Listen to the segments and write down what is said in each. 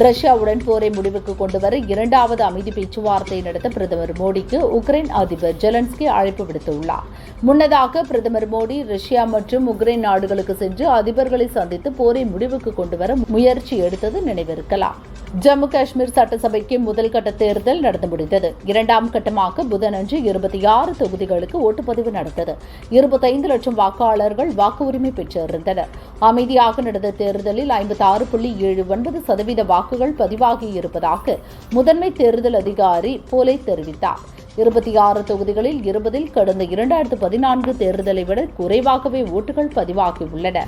ரஷ்யாவுடன் போரை முடிவுக்கு கொண்டுவர இரண்டாவது அமைதி பேச்சுவார்த்தை நடத்த பிரதமர் மோடிக்கு உக்ரைன் அதிபர் ஜெலன்ஸ்கி அழைப்பு விடுத்துள்ளார். முன்னதாக பிரதமர் மோடி ரஷ்யா மற்றும் உக்ரைன் நாடுகளுக்கு சென்று அதிபர்களை சந்தித்து போரை முடிவுக்கு கொண்டுவர முயற்சி எடுத்தது நினைவிருக்கலாம். ஜம்மு காஷ்மீர் சட்டசபைக்கு முதல் கட்ட தேர்தல் நடந்து முடிந்தது. இரண்டாம் கட்டமாக புதனன்று 26 தொகுதிகளுக்கு ஓட்டுப்பதிவு நடந்தது. 25 லட்சம் வாக்காளர்கள் வாக்கு உரிமை பெற்றிருந்தனர். அமைதியாக நடந்த தேர்தலில் 56.79% வாக்குகள் பதிவாகியிருப்பதாக முதன்மை தேர்தல் அதிகாரி போலே தெரிவித்தார். 26 தொகுதிகளில் 20 கடந்த 2014 தேர்தலை விட குறைவாகவே ஓட்டுகள் பதிவாகியுள்ளன.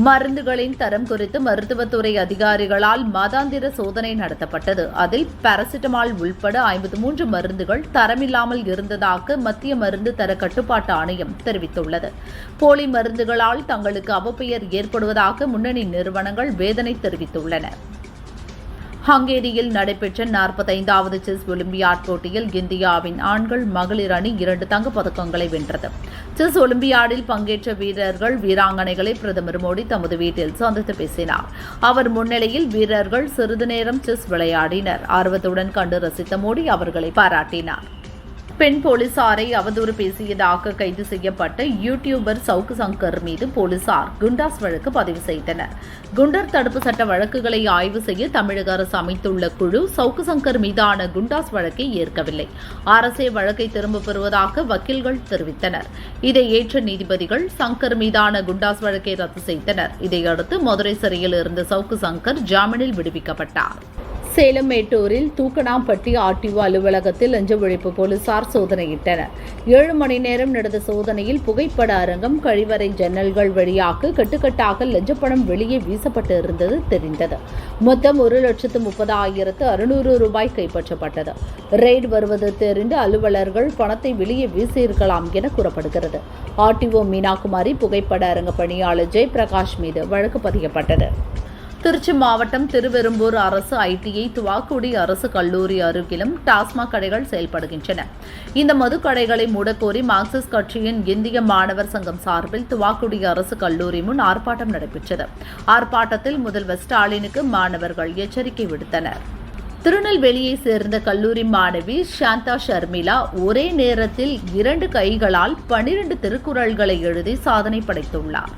மருந்துகளின் தரம் குறித்து மருத்துவத்துறை அதிகாரிகளால் மாதாந்திர சோதனை நடத்தப்பட்டது. அதில் பாராசிட்டமால் உள்பட 53 மருந்துகள் தரமில்லாமல் இருந்ததாக மத்திய மருந்து தர கட்டுப்பாட்டு ஆணையம் தெரிவித்துள்ளது. போலி மருந்துகளால் தங்களுக்கு அவப்பெயர் ஏற்படுவதாக முன்னணி நிறுவனங்கள் வேதனை தெரிவித்துள்ளன. ஹங்கேரியில் நடைபெற்ற 45வது செஸ் ஒலிம்பியாட் போட்டியில் இந்தியாவின் ஆண்கள் மகளிர் அணி 2 தங்கப் பதக்கங்களை வென்றது. செஸ் ஒலிம்பியாடில் பங்கேற்ற வீரர்கள் வீராங்கனைகளை பிரதமர் மோடி தமது வீட்டில் சந்தித்து பேசினார். அவர் முன்னிலையில் வீரர்கள் சிறிது நேரம் செஸ் விளையாடினர். ஆர்வத்துடன் கண்டு ரசித்த மோடி அவர்களை பாராட்டினார். பெண் போலீசாரை அவதூறு பேசியதாக கைது செய்யப்பட்ட யூடியூபர் சவுக்கு சங்கர் மீது போலீசார் குண்டாஸ் வழக்கு பதிவு செய்தனர். குண்டர் தடுப்பு சட்ட வழக்குகளை ஆய்வு செய்ய தமிழக அரசு அமைத்துள்ள குழு சவுக்கு சங்கர் மீதான குண்டாஸ் வழக்கை ஏற்கவில்லை. அரசே வழக்கை திரும்பப் பெறுவதாக வக்கீல்கள் தெரிவித்தனர். இதை ஏற்ற நீதிபதிகள் சங்கர் மீதான குண்டாஸ் வழக்கை ரத்து செய்தனர். இதையடுத்து மதுரை சிறையில் இருந்த சவுக்கு சங்கர் ஜாமீனில் விடுவிக்கப்பட்டார். சேலம் மேட்டூரில் தூக்கணாம்பட்டி ஆர்டிஓ அலுவலகத்தில் லஞ்ச ஒழிப்பு போலீசார் சோதனையிட்டனர். 7 மணி நேரம் நடந்த சோதனையில் புகைப்பட அரங்கம், கழிவறை ஜன்னல்கள் வழியாக கட்டுக்கட்டாக லஞ்சப்பணம் வெளியே வீசப்பட்டு இருந்தது தெரிந்தது. மொத்தம் 1,30,600 ரூபாய் கைப்பற்றப்பட்டது. ரெய்டு வருவது தெரிந்து அலுவலர்கள் பணத்தை வெளியே வீசியிருக்கலாம் என கூறப்படுகிறது. ஆர்டிஓ மீனாகுமாரி, புகைப்பட அரங்க பணியாளர் ஜெயபிரகாஷ் மீது வழக்கு பதியப்பட்டது. திருச்சி மாவட்டம் திருவெரும்பூர் அரசு ஐடிஐ, துவாக்குடி அரசு கல்லூரி அருகிலும் டாஸ்மாக் கடைகள் செயல்படுகின்றன. இந்த மதுக்கடைகளை மூடக்கோரி மார்க்சிஸ்ட் கட்சியின் இந்திய மாணவர் சங்கம் சார்பில் துவாக்குடி அரசு கல்லூரி முன் ஆர்ப்பாட்டம் நடைபெற்றது. ஆர்ப்பாட்டத்தில் முதல்வர் ஸ்டாலினுக்கு மாணவர்கள் எச்சரிக்கை விடுத்தனர். திருநெல்வேலியை சேர்ந்த கல்லூரி மாணவி சாந்தா ஷர்மிளா ஒரே நேரத்தில் 2 கைகளால் 12 திருக்குறள்களை எழுதி சாதனை படைத்துள்ளார்.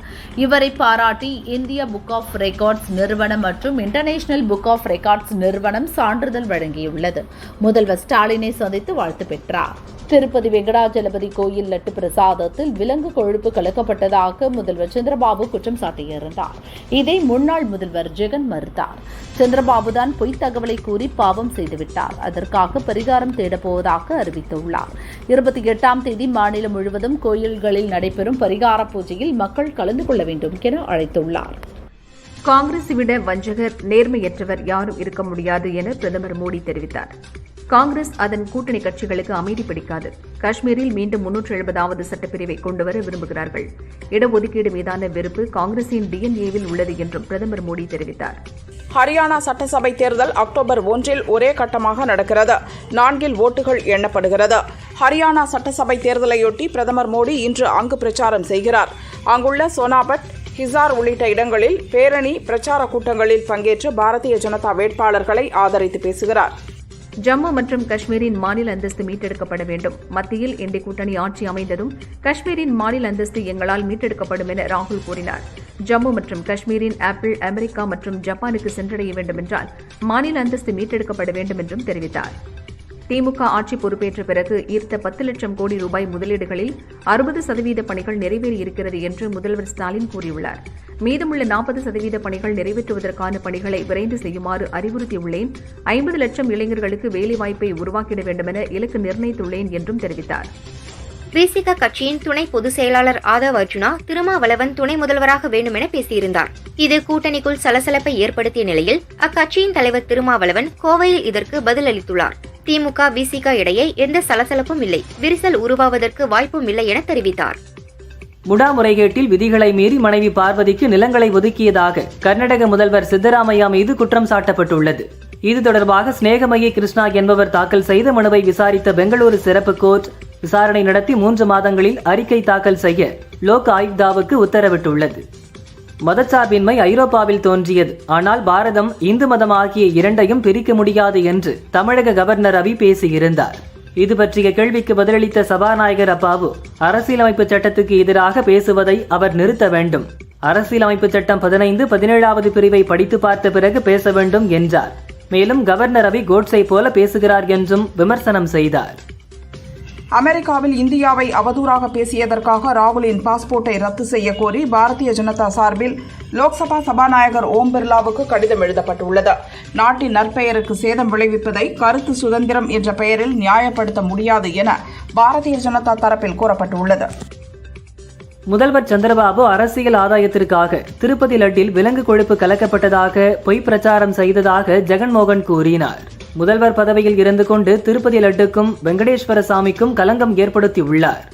இவரை பாராட்டி இந்திய புக் ஆஃப் ரெக்கார்ட்ஸ் நிறுவனம் மற்றும் இன்டர்நேஷனல் புக் ஆஃப் ரெக்கார்ட்ஸ் நிறுவனம் சான்றிதழ் வழங்கியுள்ளது. முதல்வர் ஸ்டாலினை சந்தித்து வாழ்த்து பெற்றார். திருப்பதி வெங்கடாஜலபதி கோயில் லட்டு பிரசாதத்தில் விலங்கு கொழுப்பு கலக்கப்பட்டதாக முதல்வர் சந்திரபாபு குற்றம் சாட்டியிருந்தார். இதை முன்னாள் முதல்வர் ஜெகன் மறுத்தார். சந்திரபாபுதான் பொய் தகவலை கூறி பாவம் செய்துவிட்டார். அதற்காக பரிகாரம் தேடப்போவதாக அறிவித்துள்ளார். 28ஆம் தேதி மாநிலம் முழுவதும் கோயில்களில் நடைபெறும் பரிகார பூஜையில் மக்கள் கலந்து கொள்ள வேண்டும் என அழைத்துள்ளார். காங்கிரஸை விட வஞ்சகர், நேர்மையற்றவர் யாரும் இருக்க முடியாது என பிரதமர் மோடி தெரிவித்தார். காங்கிரஸ் அதன் கூட்டணி கட்சிகளுக்கு அமைதி பிடிக்காது. காஷ்மீரில் மீண்டும் 370வது சட்டப்பிரிவை கொண்டுவர விரும்புகிறார்கள். இடஒதுக்கீடு மீதான வெறுப்பு காங்கிரசின் டிஎன்ஏவில் உள்ளது என்றும் பிரதமர் மோடி தெரிவித்தார். ஹரியானா சட்டசபை தேர்தல் அக்டோபர் 1 ஒரே கட்டமாக நடக்கிறது. 4 ஓட்டுகள் எண்ணப்படுகிறது. ஹரியானா சட்டசபை தேர்தலையொட்டி பிரதமர் மோடி இன்று அங்கு பிரச்சாரம் செய்கிறார். அங்குள்ள சோனாபட், ஹிசார் உள்ளிட்ட இடங்களில் பேரணி, பிரச்சார கூட்டங்களில் பங்கேற்று பாரதிய ஜனதா வேட்பாளர்களை ஆதரித்து பேசுகிறார். ஜம்மு மற்றும் காஷ்மீரின் மாநில அந்தஸ்து மீட்டெடுக்கப்பட வேண்டும். மத்தியில் இந்திய கூட்டணி ஆட்சி அமைந்ததும் காஷ்மீரின் மாநில அந்தஸ்து எங்களால் மீட்டெடுக்கப்படும் என ராகுல் கூறினார். ஜம்மு மற்றும் காஷ்மீரின் ஆப்பிள் அமெரிக்கா மற்றும் ஜப்பானுக்கு சென்றடைய வேண்டும் என்றால் மாநில அந்தஸ்து மீட்டெடுக்கப்பட வேண்டும் என்றும் தெரிவித்தார். திமுக ஆட்சி பொறுப்பேற்ற பிறகு ஈர்த்த 10 லட்சம் கோடி ரூபாய் முதலீடுகளில் 60% பணிகள் நிறைவேறியிருக்கிறது என்று முதல்வர் ஸ்டாலின் கூறியுள்ளார். மீதமுள்ள 40% பணிகள் நிறைவேற்றுவதற்கான பணிகளை விரைந்து செய்யுமாறு அறிவுறுத்தியுள்ளேன். 50 லட்சம் இளைஞர்களுக்கு வேலைவாய்ப்பை உருவாக்கிட வேண்டுமென இலக்கு நிர்ணயித்துள்ளேன் என்றும் தெரிவித்தார். விசிக கட்சியின் துணை பொதுச் செயலாளர் ஆதவ் அர்ஜுனா திருமாவளவன் துணை முதல்வராக வேண்டும் என பேசியிருந்தார். இது கூட்டணிக்குள் சலசலப்பை ஏற்படுத்திய நிலையில் அக்கட்சியின் தலைவர் திருமாவளவன் கோவையில் இதற்கு பதிலளித்துள்ளார். திமுக விசிக இடையே எந்த சலசலப்பும் இல்லை, விரிசல் உருவாவதற்கு வாய்ப்பும் இல்லை என தெரிவித்தார். முடா முறைகேட்டில் விதிகளை மீறி மனைவி பார்வதிக்கு நிலங்களை ஒதுக்கியதாக கர்நாடக முதல்வர் சித்தராமையா மீது குற்றம் சாட்டப்பட்டுள்ளது. இது தொடர்பாக ஸ்நேகமயி கிருஷ்ணா என்பவர் தாக்கல் செய்த மனுவை விசாரித்த பெங்களூரு சிறப்பு கோர்ட் விசாரணை நடத்தி 3 மாதங்களில் அறிக்கை தாக்கல் செய்ய லோக் ஆயுக்தாவுக்கு உத்தரவிட்டுள்ளது. மதச்சார்பின்மை ஐரோப்பாவில் தோன்றியது, ஆனால் பாரதம் இந்து மதம் ஆகிய இரண்டையும் பிரிக்க முடியாது என்று தமிழக கவர்னர் ரவி பேசியிருந்தார். இது பற்றிய கேள்விக்கு பதிலளித்த சபாநாயகர் அப்பாவு, அரசியலமைப்பு சட்டத்துக்கு எதிராக பேசுவதை அவர் நிறுத்த வேண்டும். அரசியலமைப்பு சட்டம் 15, 17வது பிரிவை படித்து பார்த்த பிறகு பேச வேண்டும் என்றார். மேலும் கவர்னர் ரவி கோட்ஸை போல பேசுகிறார் என்றும் விமர்சனம் செய்தார். அமெரிக்காவில் இந்தியாவை அவதூறாக பேசியதற்காக ராகுலின் பாஸ்போர்ட்டை ரத்து செய்ய கோரி பாரதிய ஜனதா சார்பில் லோக்சபா சபாநாயகர் ஓம் பிர்லாவுக்கு கடிதம் எழுதப்பட்டுள்ளது. நாட்டின் நற்பெயருக்கு சேதம் விளைவிப்பதை கருத்து சுதந்திரம் என்ற பெயரில் நியாயப்படுத்த முடியாது என பாரதிய ஜனதா தரப்பில் கூறப்பட்டுள்ளது. முதல்வர் சந்திரபாபு அரசியல் ஆதாயத்திற்காக திருப்பதி லட்டில் விலங்கு கொழுப்பு கலக்கப்பட்டதாக பொய் பிரச்சாரம் செய்ததாக ஜெகன்மோகன் கூறினார். முதல்வர் பதவியில் இருந்து கொண்டு திருப்பதி லட்டுக்கும் வெங்கடேஸ்வர சாமிக்கும் களங்கம் ஏற்படுத்தியுள்ளார்.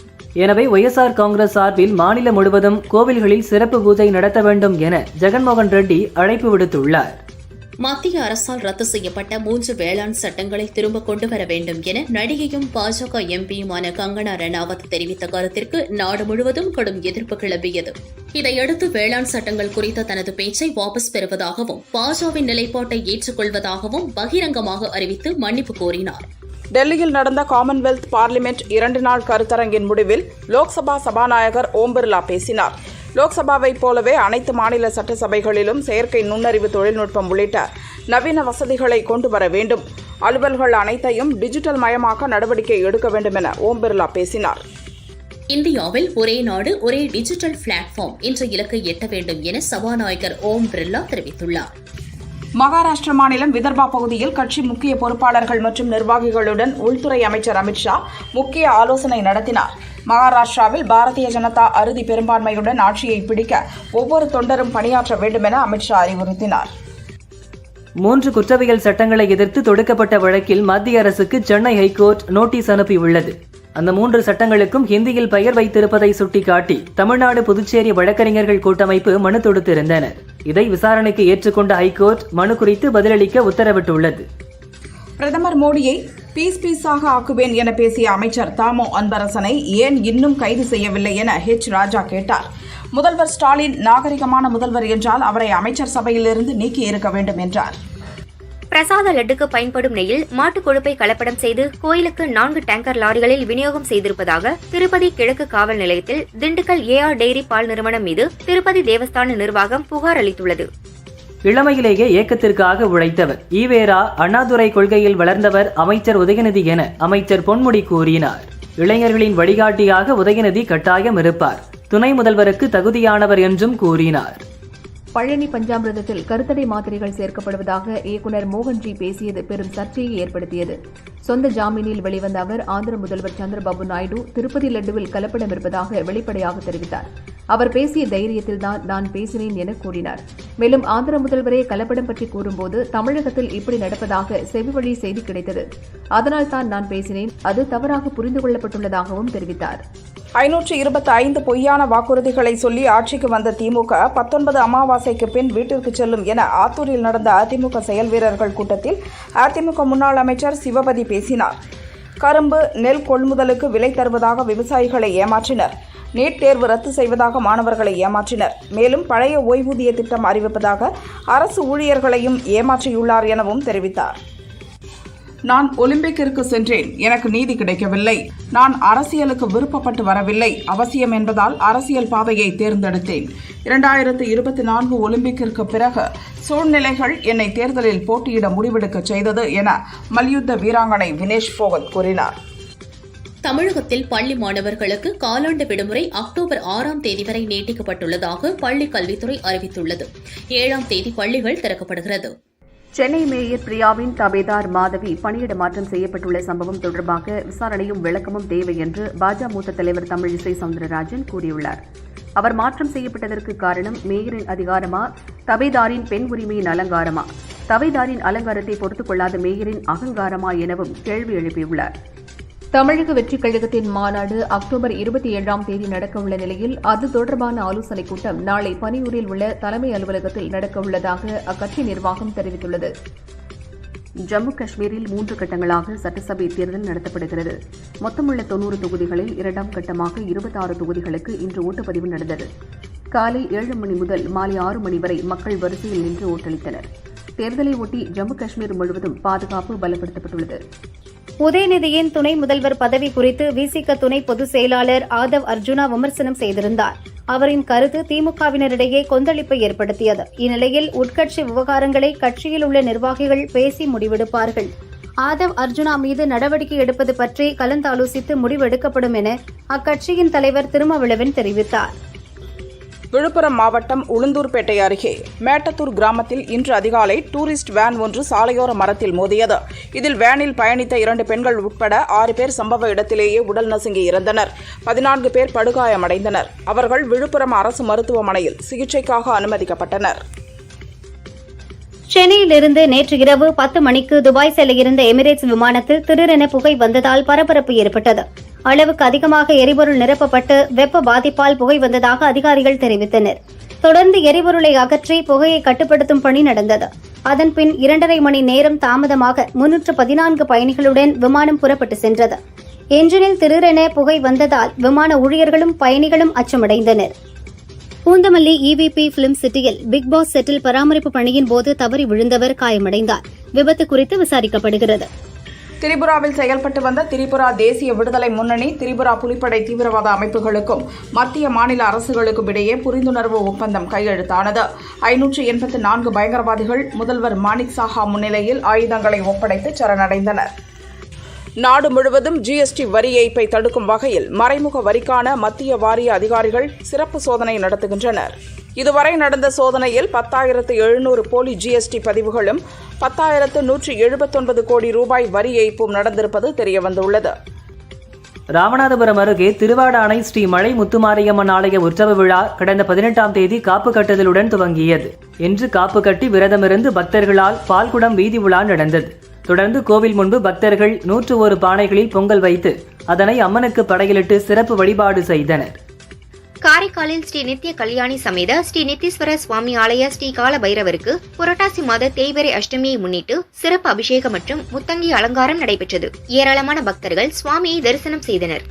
எனவே ஒய்எஸ்ஆர் காங்கிரஸ் சார்பில் மாநிலம் முழுவதும் கோவில்களில் சிறப்பு பூஜை நடத்த வேண்டும் என ஜெகன்மோகன் ரெட்டி அழைப்பு விடுத்துள்ளார். மத்திய அரசால் ரத்து செய்யப்பட்ட 3 வேளாண் சட்டங்களை திரும்ப கொண்டு வர வேண்டும் என நடிகையும் பாஜக எம்பியுமான கங்கனா ரணாவத் தெரிவித்த கருத்திற்கு நாடு முழுவதும் கடும் எதிர்ப்பு கிளம்பியது. இதையடுத்து வேளாண் சட்டங்கள் குறித்த தனது பேச்சை வாபஸ் பெறுவதாகவும் பாஜகவின் நிலைப்பாட்டை ஏற்றுக்கொள்வதாகவும் பகிரங்கமாக அறிவித்து மன்னிப்பு கோரினார். டெல்லியில் நடந்த காமன்வெல்த் பார்லிமெண்ட் 2 நாள் கருத்தரங்கின் முடிவில் லோக்சபா சபாநாயகர் ஓம் பிர்லா பேசினார். லோக்சபாவைப் போலவே அனைத்து மாநில சட்டசபைகளிலும் செயற்கை நுண்ணறிவு தொழில்நுட்பம் உள்ளிட்ட நவீன வசதிகளை கொண்டு வர வேண்டும். அலுவல்கள் அனைத்தையும் டிஜிட்டல் மயமாக்க நடவடிக்கை எடுக்க வேண்டும் என ஓம் பிர்லா பேசினார். இந்தியாவில் ஒரே நாடு ஒரே டிஜிட்டல் பிளாட்ஃபார்ம் என்ற இலக்கை எட்ட வேண்டும் என சபாநாயகர் ஓம் பிர்லா தெரிவித்துள்ளார். மகாராஷ்டிர மாநிலம் விதர்பா பகுதியில் கட்சி முக்கிய பொறுப்பாளர்கள் மற்றும் நிர்வாகிகளுடன் உள்துறை அமைச்சர் அமித்ஷா முக்கிய ஆலோசனை நடத்தினார். மகாராஷ்டிராவில் பாரதிய ஜனதா அறுதி பெரும்பான்மையுடன் ஆட்சியை பிடிக்க ஒவ்வொரு தொண்டரும் பணியாற்ற வேண்டும் என அமித்ஷா அறிவுறுத்தினார். 3 குற்றவியல் சட்டங்களை எதிர்த்து தொடுக்கப்பட்ட வழக்கில் மத்திய அரசுக்கு சென்னை ஹைகோர்ட் நோட்டீஸ் அனுப்பியுள்ளது. அந்த 3 சட்டங்களுக்கும் ஹிந்தியில் பெயர் வைத்திருப்பதை சுட்டிக்காட்டி தமிழ்நாடு புதுச்சேரி வழக்கறிஞர்கள் கூட்டமைப்பு மனு தொடுத்திருந்தனர். இதை விசாரணைக்கு ஏற்றுக்கொண்ட ஹைகோர்ட் மனு குறித்து பதிலளிக்க உத்தரவிட்டுள்ளது. பிரதமர் மோடியை பீஸாக ஆக்குவேன் என பேசிய அமைச்சர் தாமோ அன்பரசனை ஏன் இன்னும் கைது செய்யவில்லை என ராஜா கேட்டார். முதல்வர் ஸ்டாலின் நாகரிகமான முதல்வர் என்றால் அவரை அமைச்சர் சபையிலிருந்து நீக்கி இருக்க வேண்டும் என்றார். பிரசாத லட்டுக்கு பயன்படும் நெய்யில் மாட்டுக் கொழுப்பை கலப்படம் செய்து கோயிலுக்கு 4 டேங்கர் லாரிகளில் விநியோகம் செய்திருப்பதாக திருப்பதி கிழக்கு காவல் நிலையத்தில் திண்டுக்கல் ஏஆர் டெய்ரி பால் நிறுவனம் மீது திருப்பதி தேவஸ்தான நிர்வாகம் புகார் அளித்துள்ளது. இளமையிலேயே ஏக்கத்திற்காக உழைத்தவர், ஈவேரா அண்ணாதுரை கொள்கையில் வளர்ந்தவர் அமைச்சர் உதயநிதி என அமைச்சர் பொன்முடி கூறினார். இளைஞர்களின் வழிகாட்டியாக உதயநிதி கட்டாயம் இருப்பார், துணை முதல்வருக்கு தகுதியானவர் என்றும் கூறினார். பழனி பஞ்சாமிர்தத்தில் கருத்தடை மாத்திரைகள் சேர்க்கப்படுவதாக இயக்குநர் மோகன்ஜி பேசியது பெரும் சர்ச்சையை ஏற்படுத்தியது. சொந்த ஜாமீனில் வெளிவந்த அவர் ஆந்திர முதல்வர் சந்திரபாபு நாயுடு திருப்பதி லட்டுவில் கலப்படம் இருப்பதாக வெளிப்படையாக தெரிவித்தார். அவர் பேசிய தைரியத்தில்தான் நான் பேசினேன் என கூறினார். மேலும் ஆந்திர முதல்வரே கலப்படம் பற்றி கூறும்போது தமிழகத்தில் இப்படி நடப்பதாக செவிவழி செய்தி கிடைத்தது, அதனால் தான் நான் பேசினேன், அது தவறாக புரிந்து கொள்ளப்பட்டுள்ளதாகவும் தெரிவித்தார். 525 பொய்யான வாக்குறுதிகளை சொல்லி ஆட்சிக்கு வந்த திமுக 19 அமாவாசைக்கு பின் வீட்டிற்கு செல்லும் என ஆத்தூரில் நடந்த அதிமுக செயல் வீரர்கள் கூட்டத்தில் அதிமுக முன்னாள் அமைச்சர் சிவபதி பேசினார். கரும்பு, நெல் கொள்முதலுக்கு விலை தருவதாக விவசாயிகளை ஏமாற்றினர். நீட் தேர்வு ரத்து செய்வதாக மாணவர்களை ஏமாற்றினர். மேலும் பழைய ஓய்வூதிய திட்டம் அறிவிப்பதாக அரசு ஊழியர்களையும் ஏமாற்றியுள்ளார் எனவும் தெரிவித்தார். நான் ஒலிம்பிக்கிற்கு சென்றேன், எனக்கு நீதி கிடைக்கவில்லை. நான் அரசியலுக்கு விருப்பப்பட்டு வரவில்லை, அவசியம் என்பதால் அரசியல் பாதையை தேர்ந்தெடுத்தேன். 2024 ஒலிம்பிக்கிற்கு பிறகு சூழ்நிலைகள் என்னை தேர்தலில் போட்டியிட முடிவெடுக்க செய்தது என மல்யுத்த வீராங்கனை வினேஷ் போகத் கூறினார். தமிழகத்தில் பள்ளி மாணவர்களுக்கு காலாண்டு விடுமுறை அக்டோபர் 6ஆம் தேதி வரை நீட்டிக்கப்பட்டுள்ளதாக பள்ளிக் கல்வித்துறை அறிவித்துள்ளது. 7ஆம் தேதி பள்ளிகள் திறக்கப்படுகிறது. சென்னை மேயர் பிரியாவின் தபேதார் மாதவி பணியிட மாற்றம் செய்யப்பட்டுள்ள சம்பவம் தொடர்பாக விசாரணையும் விளக்கமும் தேவை என்று பாஜக மூத்த தலைவர் தமிழிசை சவுந்தரராஜன் கூறியுள்ளார். அவர் மாற்றம் செய்யப்பட்டதற்கு காரணம் மேயரின் அதிகாரமா, தபேதாரின் பெண் உரிமையின் அலங்காரமா, தபேதாரின் அலங்காரத்தை பொறுத்துக் கொள்ளாத மேயரின் அகங்காரமா எனவும் கேள்வி எழுப்பியுள்ளார். தமிழக வெற்றிக் கழகத்தின் மாநாடு அக்டோபர் 27ஆம் தேதி நடக்கவுள்ள நிலையில் அது தொடர்பான ஆலோசனைக் கூட்டம் நாளை பனியூரில் உள்ள தலைமை அலுவலகத்தில் நடக்கவுள்ளதாக அக்கட்சி நிர்வாகம் தெரிவித்துள்ளது. ஜம்மு காஷ்மீரில் 3 கட்டங்களாக சட்டசபை தேர்தல் நடத்தப்படுகிறது. மொத்தமுள்ள 90 தொகுதிகளில் 2ஆம் கட்டமாக 26 தொகுதிகளுக்கு இன்று ஓட்டுப்பதிவு நடந்தது. காலை 7 மணி முதல் மாலை 6 மணி வரை மக்கள் வரிசையில் நின்று ஓட்டளித்தனர். தேர்தலை ஒட்டி ஜம்மு காஷ்மீர் முழுவதும் பாதுகாப்பு பலப்படுத்தப்பட்டுள்ளது. உதயநிதியின் துணை முதல்வர் பதவி குறித்து விசிக துணை பொதுச் செயலாளர் ஆதவ் அர்ஜுனா விமர்சனம் செய்திருந்தார். அவரின் கருத்து திமுகவினரிடையே கொந்தளிப்பை ஏற்படுத்தியது. இந்நிலையில் உட்கட்சி விவகாரங்களை கட்சியில் உள்ள நிர்வாகிகள் பேசி முடிவெடுப்பார்கள். ஆதவ் அர்ஜுனா மீது நடவடிக்கை எடுப்பது பற்றி கலந்தாலோசித்து முடிவெடுக்கப்படும் என அக்கட்சியின் தலைவர் திருமாவளவன் தெரிவித்தார். விழுப்புரம் மாவட்டம் உளுந்தூர்பேட்டை அருகே மேட்டத்தூர் கிராமத்தில் இன்று அதிகாலை டூரிஸ்ட் வேன் ஒன்று சாலையோர மரத்தில் மோதியது. இதில் வேனில் பயணித்த 2 பெண்கள் உட்பட 6 பேர் சம்பவ இடத்திலேயே உடல் நசுங்கி இறந்தனர். 14 பேர் படுகாயமடைந்தனர். அவர்கள் விழுப்புரம் அரசு மருத்துவமனையில் சிகிச்சைக்காக அனுமதிக்கப்பட்டனர். சென்னையிலிருந்து நேற்று இரவு 10 மணிக்கு துபாய் செல்ல இருந்த எமிரேட்ஸ் விமானத்தில் திடீரென புகை வந்ததால் பரபரப்பு ஏற்பட்டது. அளவுக்கு அதிகமாக எரிபொருள் நிரப்பப்பட்டு வெப்ப பாதிப்பால் புகை வந்ததாக அதிகாரிகள் தெரிவித்தனர். தொடர்ந்து எரிபொருளை அகற்றி புகையை கட்டுப்படுத்தும் பணி நடந்தது. அதன்பின் 2.5 மணி நேரம் தாமதமாக 314 பயணிகளுடன் விமானம் புறப்பட்டு சென்றது. என்ஜினில் திடீரென புகை வந்ததால் விமான ஊழியர்களும் பயணிகளும் அச்சமடைந்தனர். பூந்தமல்லி EVP பிலிம் சிட்டியில் பிக் பாஸ் செட்டில் பராமரிப்பு பணியின் போது தவறி விழுந்தவர் காயமடைந்தார். விபத்து குறித்து விசாரிக்கப்படுகிறது. திரிபுராவில் செயல்பட்டு வந்த திரிபுரா தேசிய விடுதலை முன்னணி, திரிபுரா புலிப்படை தீவிரவாத அமைப்புகளுக்கும் மத்திய மாநில அரசுகளுக்கும் இடையே புரிந்துணர்வு ஒப்பந்தம் கையெழுத்தானது. 584 பயங்கரவாதிகள் முதல்வர் மாணிக் சாஹா முன்னிலையில் ஆயுதங்களை ஒப்படைத்து சரணடைந்தனர். நாடு முழுவதும் GST வரி ஏய்ப்பை தடுக்கும் வகையில் மறைமுக வரிக்கான மத்திய வாரிய அதிகாரிகள் சிறப்பு சோதனை நடத்துகின்றனர். இதுவரை நடந்த சோதனையில் 10,700 போலி GST பதிவுகளும் 10,179 கோடி ரூபாய் வரி ஏய்ப்பும் நடந்திருப்பது தெரியவந்துள்ளது. ராமநாதபுரம் அருகே திருவாடானை ஸ்ரீ மலை முத்துமாரியம்மன் ஆலய உற்சவ விழா கடந்த 18ஆம் தேதி காப்பு கட்டுதலுடன் துவங்கியது. இன்று காப்பு கட்டி விரதமிருந்து பக்தர்களால் பால்குடம் வீதி உலா நடந்தது. தொடர்ந்து கோவில் முன்பு பக்தர்கள் 101 பானைகளில் பொங்கல் வைத்து அதனை அம்மனுக்கு படையலிட்டு சிறப்பு வழிபாடு செய்தனர். காரைக்காலில் ஸ்ரீ நித்ய கல்யாணி சமேத ஸ்ரீ நித்தீஸ்வர சுவாமி ஆலய ஸ்ரீ கால பைரவருக்கு புரட்டாசி மாத தேய்பிறை அஷ்டமியை முன்னிட்டு சிறப்பு அபிஷேகம் மற்றும் முத்தங்கி அலங்காரம் நடைபெற்றது. ஏராளமான பக்தர்கள் சுவாமியை தரிசனம் செய்தனர்.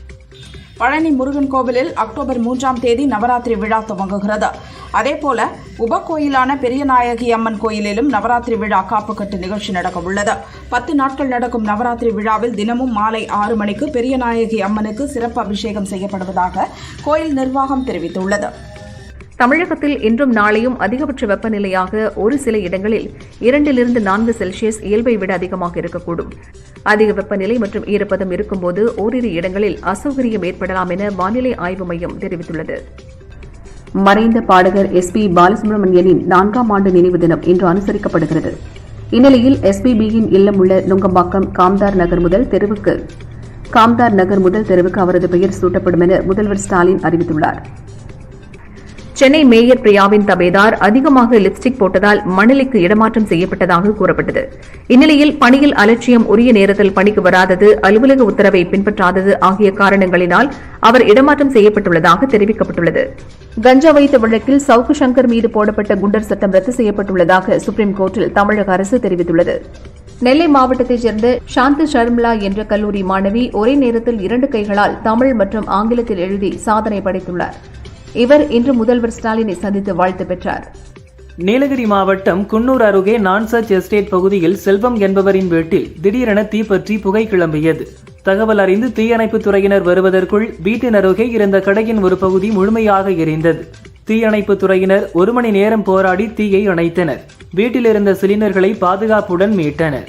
பழனி முருகன் கோவிலில் அக்டோபர் 3ஆம் தேதி நவராத்திரி விழா துவங்குகிறது. அதேபோல உபகோயிலான பெரியநாயகி அம்மன் கோயிலிலும் நவராத்திரி விழா காப்புக்கட்டு நிகழ்ச்சி நடக்க உள்ளது. 10 நாட்கள் நடக்கும் நவராத்திரி விழாவில் தினமும் மாலை 6 மணிக்கு பெரியநாயகி அம்மனுக்கு சிறப்பு அபிஷேகம் செய்யப்படுவதாக கோயில் நிர்வாகம் தெரிவித்துள்ளது. தமிழகத்தில் இன்றும் நாளையும் அதிகபட்ச வெப்பநிலையாக ஒரு சில இடங்களில் 2 to 4 செல்சியஸ் இயல்பை விட அதிகமாக இருக்கக்கூடும். அதிக வெப்பநிலை மற்றும் ஈரப்பதம் இருக்கும்போது ஓரிரு இடங்களில் அசௌகரியம் ஏற்படலாம் என வானிலை ஆய்வு மையம் தெரிவித்துள்ளது. மறைந்த பாடகர் SP பாலசுப்ரமணியனின் 4ஆம் ஆண்டு நினைவு தினம் இன்று அனுசரிக்கப்படுகிறது. இந்நிலையில் SPBயின் இல்லம் உள்ள நுங்கம்பாக்கம் காம்தார் நகர் முதல் தெருவுக்கு அவரது பெயர் சூட்டப்படும் என முதல்வர் ஸ்டாலின் அறிவித்துள்ளார். சென்னை மேயர் பிரியாவின் தபேதார் அதிகமாக லிப்ஸ்டிக் போட்டதால் மணலிக்கு இடமாற்றம் செய்யப்பட்டதாக கூறப்பட்டது. இந்நிலையில் பணியில் அலட்சியம், உரிய நேரத்தில் பணிக்கு வராதது, அலுவலக உத்தரவை பின்பற்றாதது ஆகிய காரணங்களினால் அவர் இடமாற்றம் செய்யப்பட்டுள்ளதாக தெரிவிக்கப்பட்டுள்ளது. கஞ்சா வைத்த வழக்கில் சவுக்கு சங்கர் மீது போடப்பட்ட குண்டர் சட்டம் ரத்து செய்யப்பட்டுள்ளதாக சுப்ரீம் கோர்ட்டில் தமிழக அரசு தெரிவித்துள்ளது. நெல்லை மாவட்டத்தைச் சேர்ந்த சாந்தி ஷர்மிளா என்ற கல்லூரி மாணவி ஒரே நேரத்தில் 2 கைகளால் தமிழ் மற்றும் ஆங்கிலத்தில் எழுதி சாதனை படைத்துள்ளார். இவர் இன்று முதல்வர் ஸ்டாலினை சந்தித்து வாழ்த்து பெற்றார். நீலகிரி மாவட்டம் குன்னூர் அருகே நான்சர்ச் எஸ்டேட் பகுதியில் செல்வம் என்பவரின் வீட்டில் திடீரென தீப்பற்றி புகை கிளம்பியது. தகவல் அறிந்து தீயணைப்புத் துறையினர் வருவதற்குள் வீட்டின் அருகே இருந்த கடையின் ஒரு பகுதி முழுமையாக எரிந்தது. தீயணைப்புத் துறையினர் 1 மணி நேரம் போராடி தீயை அணைத்தனர். வீட்டில் இருந்த சிலிண்டர்களை பாதுகாப்புடன் மீட்டனர்.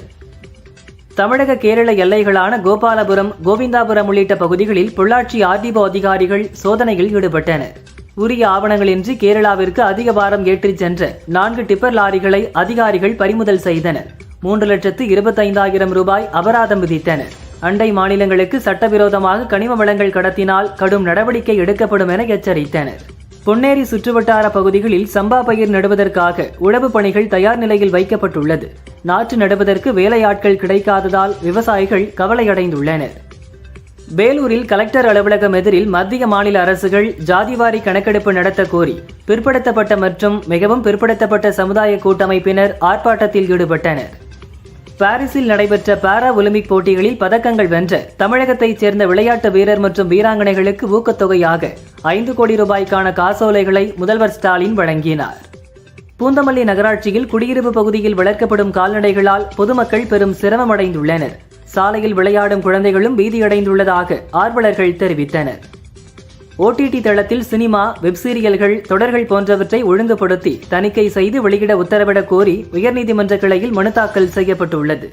தமிழக கேரள எல்லைகளான கோபாலபுரம், கோவிந்தாபுரம் உள்ளிட்ட பகுதிகளில் பொள்ளாச்சி RDO அதிகாரிகள் சோதனையில் ஈடுபட்டனர். உரிய ஆவணங்களின்றி கேரளாவிற்கு அதிக பாரம் ஏற்றிச் சென்ற 4 டிப்பர் லாரிகளை அதிகாரிகள் பறிமுதல் செய்தனர். 3,25,000 ரூபாய் அபராதம் விதித்தனர். அண்டை மாநிலங்களுக்கு சட்டவிரோதமாக கனிம வளங்கள் கடத்தினால் கடும் நடவடிக்கை எடுக்கப்படும் என எச்சரித்தனர். பொன்னேரி சுற்றுவட்டார பகுதிகளில் சம்பா பயிர் நடுவதற்காக உழவு பணிகள் தயார் நிலையில் வைக்கப்பட்டுள்ளது. நாற்று நடுவதற்கு வேலையாட்கள் கிடைக்காததால் விவசாயிகள் கவலையடைந்துள்ளனர். வேலூரில் கலெக்டர் அலுவலகம் எதிரில் மத்திய மாநில அரசுகள் ஜாதிவாரி கணக்கெடுப்பு நடத்த கோரி பிற்படுத்தப்பட்ட மற்றும் மிகவும் பிற்படுத்தப்பட்ட சமுதாய கூட்டமைப்பினர் ஆர்ப்பாட்டத்தில் ஈடுபட்டனர். பாரிஸில் நடைபெற்ற பாரா ஒலிம்பிக் போட்டிகளில் பதக்கங்கள் வென்ற தமிழகத்தைச் சேர்ந்த விளையாட்டு வீரர் மற்றும் வீராங்கனைகளுக்கு ஊக்கத்தொகையாக 5 கோடி ரூபாய்க்கான காசோலைகளை முதல்வர் ஸ்டாலின் வழங்கினார். பூந்தமல்லி நகராட்சியில் குடியிருப்பு பகுதியில் வளர்க்கப்படும் கால்நடைகளால் பொதுமக்கள் பெரும் சிரமமடைந்துள்ளனர். சாலையில் விளையாடும் குழந்தைகளும் பீதியடைந்துள்ளதாக ஆர்வலர்கள் தெரிவித்தனர். OTT தளத்தில் சினிமா, வெப்சீரியல்கள், தொடர்கள் போன்றவற்றை ஒழுங்குபடுத்தி தணிக்கை செய்து வெளியிட உத்தரவிடக் கோரி உயர்நீதிமன்ற கிளையில் மனு தாக்கல் செய்யப்பட்டுள்ளது.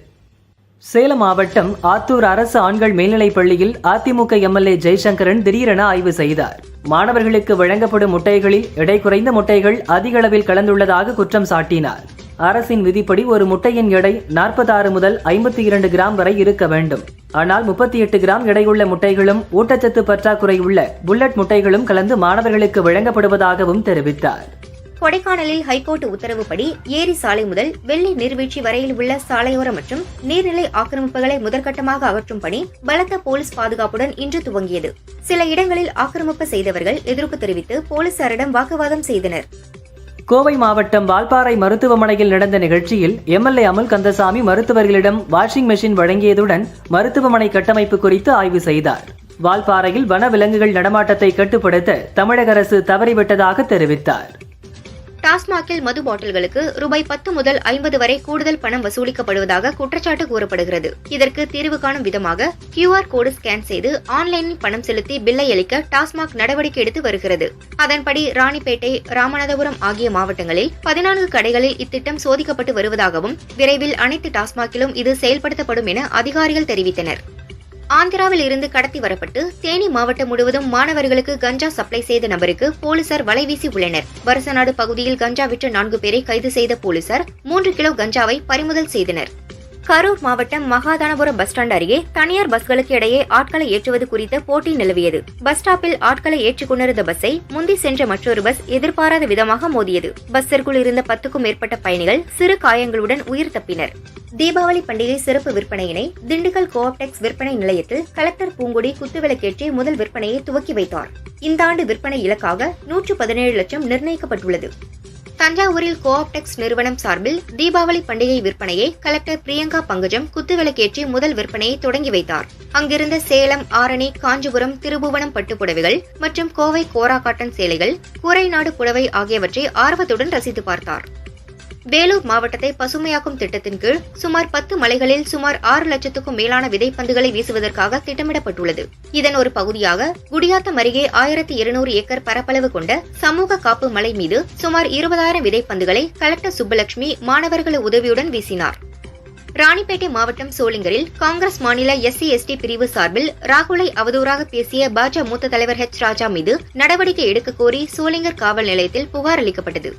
சேலம் மாவட்டம் ஆத்தூர் அரசு ஆண்கள் மேல்நிலைப் பள்ளியில் அதிமுக MLA ஜெய்சங்கரன் திடீரென ஆய்வு செய்தார். மாணவர்களுக்கு வழங்கப்படும் முட்டைகளில் எடை குறைந்த முட்டைகள் அதிக அளவில் கலந்துள்ளதாக குற்றம் சாட்டினார். அரசின் விதிப்படி ஒரு முட்டையின் எடை 46 முதல் 52 கிராம் வரை இருக்க வேண்டும். ஆனால் 38 கிராம் எடையுள்ள முட்டைகளும் ஊட்டச்சத்து பற்றாக்குறை உள்ள புல்லட் முட்டைகளும் கலந்து மாணவர்களுக்கு வழங்கப்படுவதாகவும் தெரிவித்தார். கொடைக்கானலில் ஹைகோர்ட் உத்தரவுப்படி ஏரி சாலை முதல் வெள்ளி நீர்வீழ்ச்சி வரையில் உள்ள சாலையோரம் மற்றும் நீர்நிலை ஆக்கிரமிப்புகளை முதற்கட்டமாக அகற்றும் பணி பலத்த போலீஸ் பாதுகாப்புடன் இன்று துவங்கியது. சில இடங்களில் ஆக்கிரமிப்பு செய்தவர்கள் எதிர்ப்பு தெரிவித்து போலீசாரிடம் வாக்குவாதம் செய்தனர். கோவை மாவட்டம் வால்பாறை மருத்துவமனையில் நடந்த நிகழ்ச்சியில் MLA அமுல் கந்தசாமி மருத்துவர்களிடம் வாஷிங் மெஷின் வழங்கியதுடன் மருத்துவமனை கட்டமைப்பு குறித்து ஆய்வு செய்தார். வால்பாறையில் வன விலங்குகள் நடமாட்டத்தை கட்டுப்படுத்த தமிழக அரசு தவறிவிட்டதாக தெரிவித்தார். டாஸ்மாகில் மது பாட்டில்களுக்கு ரூபாய் 10 முதல் 50 வரை கூடுதல் பணம் வசூலிக்கப்படுவதாக குற்றச்சாட்டு கூறப்படுகிறது. இதற்கு தீர்வு காணும் விதமாக QR கோடு ஸ்கேன் செய்து ஆன்லைனில் பணம் செலுத்தி பில்லை அளிக்க டாஸ்மாக் நடவடிக்கை எடுத்து வருகிறது. அதன்படி ராணிப்பேட்டை, ராமநாதபுரம் ஆகிய மாவட்டங்களில் 14 கடைகளில் இத்திட்டம் சோதிக்கப்பட்டு வருவதாகவும் விரைவில் அனைத்து டாஸ்மாகிலும் இது செயல்படுத்தப்படும் என அதிகாரிகள் தெரிவித்தனர். ஆந்திராவில் இருந்து கடத்தி வரப்பட்டு தேனி மாவட்டம் முழுவதும் மாணவர்களுக்கு கஞ்சா சப்ளை செய்த நபருக்கு போலீசார் வலைவீசி உள்ளனர். வருசநாடு பகுதியில் கஞ்சா விற்ற 4 பேரை கைது செய்த போலீசார் 3 கிலோ கஞ்சாவை பறிமுதல் செய்தனர். கரூர் மாவட்டம் மகாதானபுரம் பஸ் ஸ்டாண்ட் அருகே தனியார் பஸ்களுக்கு இடையே ஆட்களை ஏற்றுவது குறித்த போட்டி நிலவியது. பஸ் ஸ்டாப்பில் ஆட்களை ஏற்றிக் கொண்டிருந்த பஸ்ஸை முந்தி சென்ற மற்றொரு பஸ் எதிர்பாராத விதமாக மோதியது. பஸ்ஸிற்குள் இருந்த 10க்கும் மேற்பட்ட பயணிகள் சிறு காயங்களுடன் உயிர் தப்பினர். தீபாவளி பண்டிகை சிறப்பு விற்பனையினை திண்டுக்கல் கோஆப்டெக்ஸ் விற்பனை நிலையத்தில் கலெக்டர் பூங்கொடி குத்துவிளக்கேற்றி முதல் விற்பனையை துவக்கி வைத்தார். இந்த ஆண்டு விற்பனை இலக்காக 117 லட்சம் நிர்ணயிக்கப்பட்டுள்ளது. தஞ்சாவூரில் கோஆப்டெக்ஸ் நிறுவனம் சார்பில் தீபாவளி பண்டிகை விற்பனையை கலெக்டர் பிரியங்கா பங்கஜம் குத்துவிளக்கேற்றி முதல் விற்பனையை தொடங்கி வைத்தார். அங்கிருந்த சேலம், ஆரணி, காஞ்சிபுரம், திருபுவனம் பட்டு புடவைகள் மற்றும் கோவை கோரா காட்டன் சேலைகள், கூரைநாடு புடவை ஆகியவற்றை ஆர்வத்துடன் ரசித்து பார்த்தார். வேலூர் மாவட்டத்தை பசுமையாக்கும் திட்டத்தின் கீழ் சுமார் 10 மலைகளில் சுமார் 6 லட்சத்துக்கும் மேலான விதைப்பந்துகளை வீசுவதற்காக திட்டமிடப்பட்டுள்ளது. இதன் ஒரு பகுதியாக குடியாத்தம் அருகே 1200 ஏக்கர் பரப்பளவு கொண்ட சமூக காப்பு மலை மீது சுமார் 20,000 விதைப்பந்துகளை கலெக்டர் சுப்பலட்சுமி மாணவர்கள் உதவியுடன் வீசினார். ராணிப்பேட்டை மாவட்டம் சோளிங்கரில் காங்கிரஸ் மாநில SC/ST பிரிவு சார்பில் ராகுலை அவதூறாக பேசிய பாஜக மூத்த தலைவர் H. ராஜா மீது நடவடிக்கை எடுக்க கோரி சோளிங்கர் காவல் நிலையத்தில் புகார் அளிக்கப்பட்டது.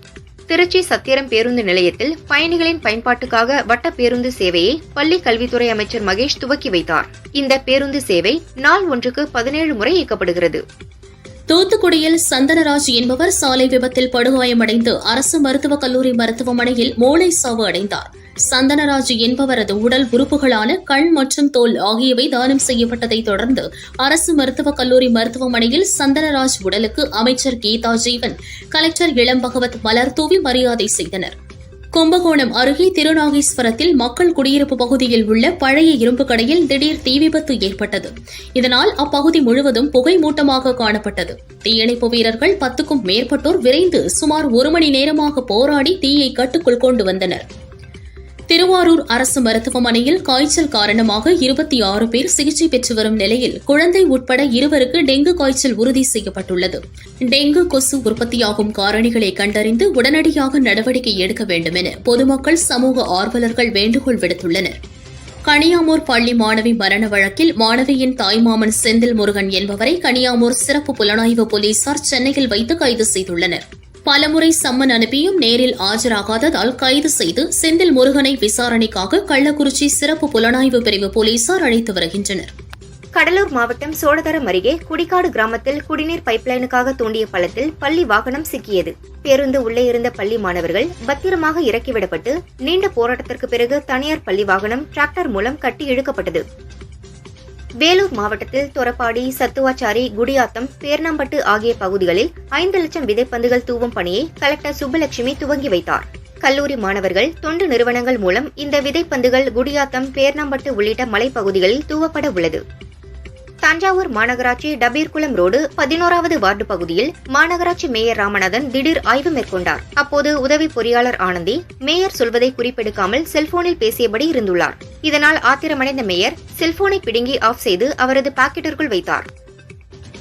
திருச்சி சத்திரம் பேருந்து நிலையத்தில் பயணிகளின் பயன்பாட்டுக்காக வட்ட பேருந்து சேவையை பள்ளி கல்வித்துறை அமைச்சர் மகேஷ் துவக்கி வைத்தார். இந்த பேருந்து சேவை நாள் ஒன்றுக்கு 17 முறை இயக்கப்படுகிறது. தூத்துக்குடியில் சந்தனராஜ் என்பவர் சாலை விபத்தில் படுகாயமடைந்து அரசு மருத்துவக் கல்லூரி மருத்துவமனையில் மூளை சாவு அடைந்தார். சந்தனராஜ் என்பவரது உடல் உறுப்புகளான கண் மற்றும் தோல் ஆகியவை தானம் செய்யப்பட்டதை தொடர்ந்து அரசு மருத்துவக் கல்லூரி மருத்துவமனையில் சந்தனராஜ் உடலுக்கு அமைச்சர் கீதா ஜீவன், கலெக்டர் இளம் பகவத் மலர் தூவி மரியாதை செய்தனர். கும்பகோணம் அருகே திருநாகேஸ்வரத்தில் மக்கள் குடியிருப்பு பகுதியில் உள்ள பழைய இரும்பு கடையில் திடீர் தீ விபத்து ஏற்பட்டது. இதனால் அப்பகுதி முழுவதும் புகை மூட்டமாக காணப்பட்டது. தீயணைப்பு வீரர்கள் 10க்கும் மேற்பட்டோர் விரைந்து சுமார் 1 மணி நேரமாக போராடி தீயை கட்டுக்குள் கொண்டு வந்தனர். திருவாரூர் அரசு மருத்துவமனையில் காய்ச்சல் காரணமாக 26 பேர் சிகிச்சை பெற்று வரும் நிலையில் குழந்தை உட்பட 2 டெங்கு காய்ச்சல் உறுதி செய்யப்பட்டுள்ளது. டெங்கு கொசு உற்பத்தியாகும் காரணிகளை கண்டறிந்து உடனடியாக நடவடிக்கை எடுக்க வேண்டும் என பொதுமக்கள், சமூக ஆர்வலர்கள் வேண்டுகோள் விடுத்துள்ளனர். கனியாமூர் பள்ளி மாணவி மரண வழக்கில் மாணவியின் தாய்மாமன் செந்தில் முருகன் என்பவரை கனியாமூர் சிறப்பு புலனாய்வு போலீசார் சென்னையில் வைத்து கைது செய்துள்ளனர். பலமுறை சம்மன் அனுப்பியும் நேரில் ஆஜராகாததால் கைது செய்து செந்தில் முருகனை விசாரணைக்காக கள்ளக்குறிச்சி சிறப்பு புலனாய்வு பிரிவு போலீசார் அழைத்து வருகின்றனர். கடலூர் மாவட்டம் சோழதரம் அருகே குடிக்காடு கிராமத்தில் குடிநீர் பைப்லைனுக்காக தோண்டிய பள்ளத்தில் பள்ளி வாகனம் சிக்கியது. பேருந்து உள்ளே இருந்த பள்ளி மாணவர்கள் பத்திரமாக இறக்கிவிடப்பட்டு நீண்ட போராட்டத்திற்கு பிறகு தனியார் பள்ளி வாகனம் டிராக்டர் மூலம் கட்டி இழுக்கப்பட்டது. வேலூர் மாவட்டத்தில் தொரப்பாடி, சத்துவாச்சாரி, குடியாத்தம், பேர்ணாம்பட்டு ஆகிய பகுதிகளில் 5 லட்சம் விதைப்பந்துகள் தூவும் பணியை கலெக்டர் சுப்பலட்சுமி துவங்கி வைத்தார். கல்லூரி மாணவர்கள், தொண்டு நிறுவனங்கள் மூலம் இந்த விதைப்பந்துகள் குடியாத்தம், பேர்ணாம்பட்டு உள்ளிட்ட மலைப்பகுதிகளில் தூவப்பட உள்ளது. தஞ்சாவூர் மாநகராட்சி டபீர்குளம் ரோடு 11வது வார்டு பகுதியில் மாநகராட்சி மேயர் ராமநாதன் திடீர் ஆய்வு மேற்கொண்டார். அப்போது உதவி பொறியாளர் ஆனந்தி மேயர் சொல்வதை குறிப்பெடுக்காமல் செல்போனில் பேசியபடி இருந்துள்ளார். இதனால் ஆத்திரமடைந்த மேயர் செல்போனை பிடுங்கி ஆஃப் செய்து அவரது பாக்கெட்டிற்குள் வைத்தார்.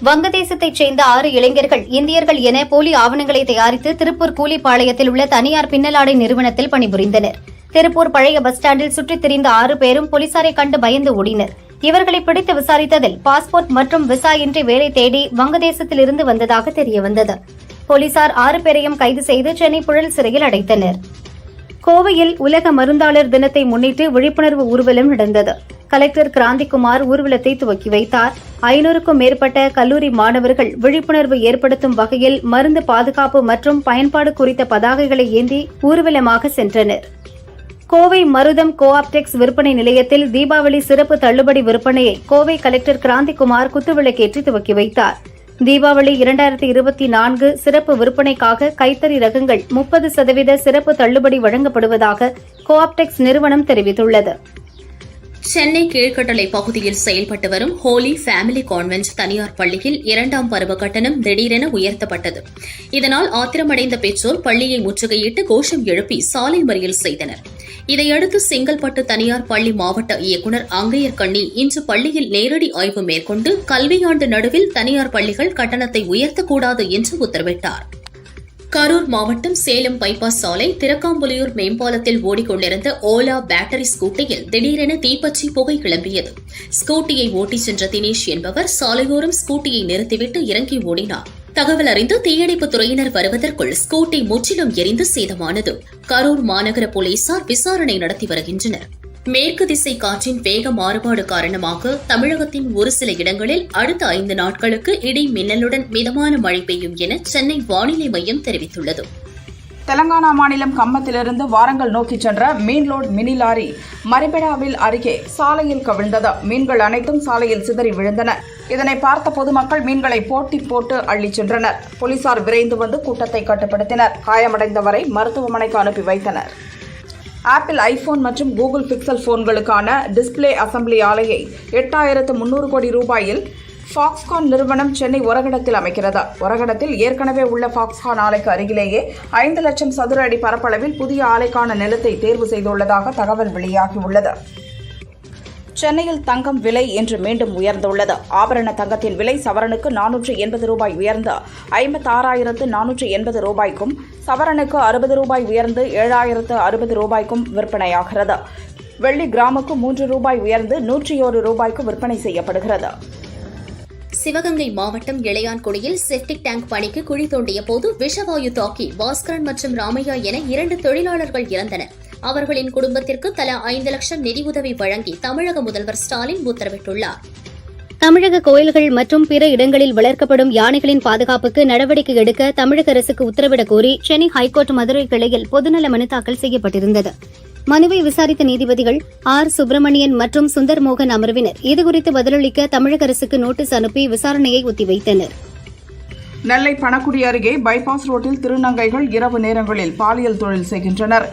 வங்கதேசத்தைச் சேர்ந்த 6 இளைஞர்கள் இந்தியர்கள் என போலி ஆவணங்களை தயாரித்து திருப்பூர் கூலிப்பாளையத்தில் உள்ள தனியார் பின்னலாடை நிறுவனத்தில் பணிபுரிந்தனர். திருப்பூர் பழைய பஸ் ஸ்டாண்டில் சுற்றித் திரிந்த 6 பேரும் போலீசாரை கண்டு பயந்து ஓடினர். இவர்களை பிடித்து விசாரித்ததில் பாஸ்போர்ட் மற்றும் விசா இன்றி வேலை தேடி வங்கதேசத்திலிருந்து வந்ததாக தெரியவந்தது. போலீசார் 6 பேரையும் கைது செய்து சென்னை புழல் சிறையில் அடைத்தனர். கோவையில் உலக மருந்தாளர் தினத்தை முன்னிட்டு விழிப்புணர்வு ஊர்வலம் நடந்தது. கலெக்டர் கிராந்திகுமார் ஊர்வலத்தை துவக்கி வைத்தார். 500க்கும் மேற்பட்ட கல்லூரி மாணவர்கள் விழிப்புணர்வு ஏற்படுத்தும் வகையில் மருந்து பாதுகாப்பு மற்றும் பயன்பாடு குறித்த பதாகைகளை ஏந்தி ஊர்வலமாக சென்றனர். கோவை மருதம் கோஆப்டெக்ஸ் விற்பனை நிலையத்தில் தீபாவளி சிறப்பு தள்ளுபடி விற்பனையை கோவை கலெக்டர் கிராந்திகுமார் குத்துவிளக்கேற்றி துவக்கி வைத்தார். தீபாவளி 2024 சிறப்பு விற்பனைக்காக கைத்தறி ரகங்கள் 30% சிறப்பு தள்ளுபடி வழங்கப்படுவதாக கோஆப்டெக்ஸ் நிறுவனம் தெரிவித்துள்ளது. சென்னை கீழ்கட்டளை பகுதியில் செயல்பட்டு வரும் ஹோலி ஃபேமிலி கான்வென்ட் தனியார் பள்ளியில் 2ஆம் பருவ கட்டணம் திடீரென உயர்த்தப்பட்டது. இதனால் ஆத்திரமடைந்த பெற்றோர் பள்ளியை முற்றுகையிட்டு கோஷம் எழுப்பி சாலை மறியல் செய்தனர். இதையடுத்து செங்கல்பட்டு தனியார் பள்ளி மாவட்ட இயக்குநர் அங்கையர் கண்ணி இன்று பள்ளியில் நேரடி ஆய்வு மேற்கொண்டு கல்வியாண்டு நடுவில் தனியார் பள்ளிகள் கட்டணத்தை உயர்த்தக்கூடாது என்று உத்தரவிட்டார். கரூர் மாவட்டம் சேலம் பைபாஸ் சாலை திருக்காம்புலியூர் மேம்பாலத்தில் ஓடிக்கொண்டிருந்த ஓலா பேட்டரி ஸ்கூட்டியில் திடீரென தீப்பற்றி புகை கிளம்பியது. ஸ்கூட்டியை ஓட்டிச் சென்ற தினேஷ் என்பவர் சாலையோரம் ஸ்கூட்டியை நிறுத்திவிட்டு இறங்கி ஓடினார். தகவல் அறிந்து தீயணைப்புத் துறையினர் வருவதற்குள் ஸ்கூட்டி முற்றிலும் எரிந்து சேதமானது. கரூர் மாநகர போலீசார் விசாரணை நடத்தி வருகின்றனர். மேற்கு திசை காற்றின் வேக மாறுபாடு காரணமாக தமிழகத்தின் ஒரு சில இடங்களில் அடுத்த 5 நாட்களுக்கு இடி மின்னலுடன் மிதமான மழை பெய்யும் என சென்னை வானிலை மையம் தெரிவித்துள்ளது. தெலங்கானா மாநிலம் கம்மத்திலிருந்து வாரங்கல் நோக்கி சென்ற மீன் லோட் மினி லாரி மரிபெடாவில் அருகே சாலையில் கவிழ்ந்தது. மீன்கள் அனைத்தும் சாலையில் சிதறி விழுந்தன. இதனை பார்த்த பொதுமக்கள் மீன்களை போட்டி போட்டு அள்ளிச் சென்றனர். போலீசார் விரைந்து வந்து கூட்டத்தை கட்டுப்படுத்தினர். காயமடைந்தவரை மருத்துவமனைக்கு அனுப்பி வைத்தனர். ஆப்பிள் ஐபோன் மற்றும் கூகுள் பிக்சல் போன்களுக்கான டிஸ்பிளே அசம்பிளி ஆலையை 8300 கோடி ரூபாயில் ஃபாக்ஸ்கான் நிறுவனம் சென்னை ஒரகடத்தில் அமைக்கிறது. ஒரகடத்தில் ஏற்கனவே உள்ள ஃபாக்ஸ்கான் ஆலைக்கு அருகிலேயே 5 லட்சம் சதுர அடி பரப்பளவில் புதிய ஆலைக்கான நிலத்தை தேர்வு செய்துள்ளதாக தகவல் வெளியாகியுள்ளது. சென்னையில் தங்கம் விலை இன்று மீண்டும் உயர்ந்துள்ளது. ஆபரண தங்கத்தின் விலை சவரனுக்கு 480 ரூபாய் உயர்ந்து 56,480 ரூபாய்க்கும், சவரனுக்கு 60 ரூபாய் உயர்ந்து 7,060 ரூபாய்க்கும் விற்பனையாகிறது. வெள்ளி கிராமுக்கு 3 ரூபாய் உயர்ந்து 101 ரூபாய்க்கு விற்பனை செய்யப்படுகிறது. சிவகங்கை மாவட்டம் இளையான்குடியில் செப்டிக் டேங்க் பணிக்கு குழி தோண்டிய போது விஷவாயு தாக்கி பாஸ்கரன் மற்றும் ராமையா என 2 தொழிலாளர்கள் இறந்தனர். அவர்களின் குடும்பத்திற்கு தலா 5 லட்சம் நிதியுதவி வழங்கி தமிழக முதல்வர் ஸ்டாலின் உத்தரவிட்டுள்ளார். தமிழக கோயில்கள் மற்றும் பிற இடங்களில் வளர்க்கப்படும் யானைகளின் பாதுகாப்புக்கு நடவடிக்கை எடுக்க தமிழக அரசுக்கு உத்தரவிடக் கோரி சென்னை ஹைகோர்ட் மதுரை கிளையில் பொதுநல மனு தாக்கல் செய்யப்பட்டிருந்தது. மனுவை விசாரித்த நீதிபதிகள் ஆர். சுப்பிரமணியன் மற்றும் சுந்தர் மோகன் அமர்வினர் இதுகுறித்து பதிலளிக்க தமிழக அரசுக்கு நோட்டீஸ் அனுப்பி விசாரணையை ஒத்திவைத்தனர். நெல்லை பணக்குடி அருகே பைபாஸ் ரோட்டில் திருநங்கைகள் இரவு நேரங்களில் பாலியல் தொழில் செய்கின்றனர்.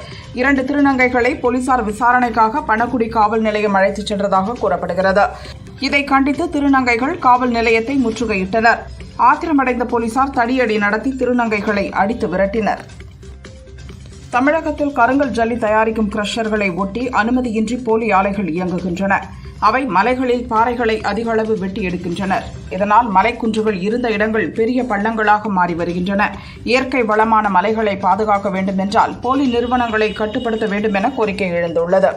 2 திருநங்கைகளை போலீசார் விசாரணைக்காக பணக்குடி காவல் நிலையம் அழைத்துச் சென்றதாக கூறப்படுகிறது. இதை கண்டித்து திருநங்கைகள் காவல் நிலையத்தை முற்றுகையிட்டனர். ஆத்திரமடைந்த போலீசார் தடியடி நடத்தி திருநங்கைகளை அடித்து விரட்டினர். தமிழகத்தில் கருங்கல் ஜல்லி தயாரிக்கும் கிரஷர்களை ஒட்டி அனுமதியின்றி போலி ஆலைகள் இயங்குகின்றன. அவை மலைகளில் பாறைகளை அதிக அளவு வெட்டி எடுக்கின்றனர். இதனால் மலைக்குன்றுகள் இருந்த இடங்கள் பெரிய பள்ளங்களாக மாறி வருகின்றன. இயற்கை வளமான மலைகளை பாதுகாக்க வேண்டும் என்றால் போலி நிறுவனங்களை கட்டுப்படுத்த வேண்டும் என கோரிக்கை எழுந்துள்ளது.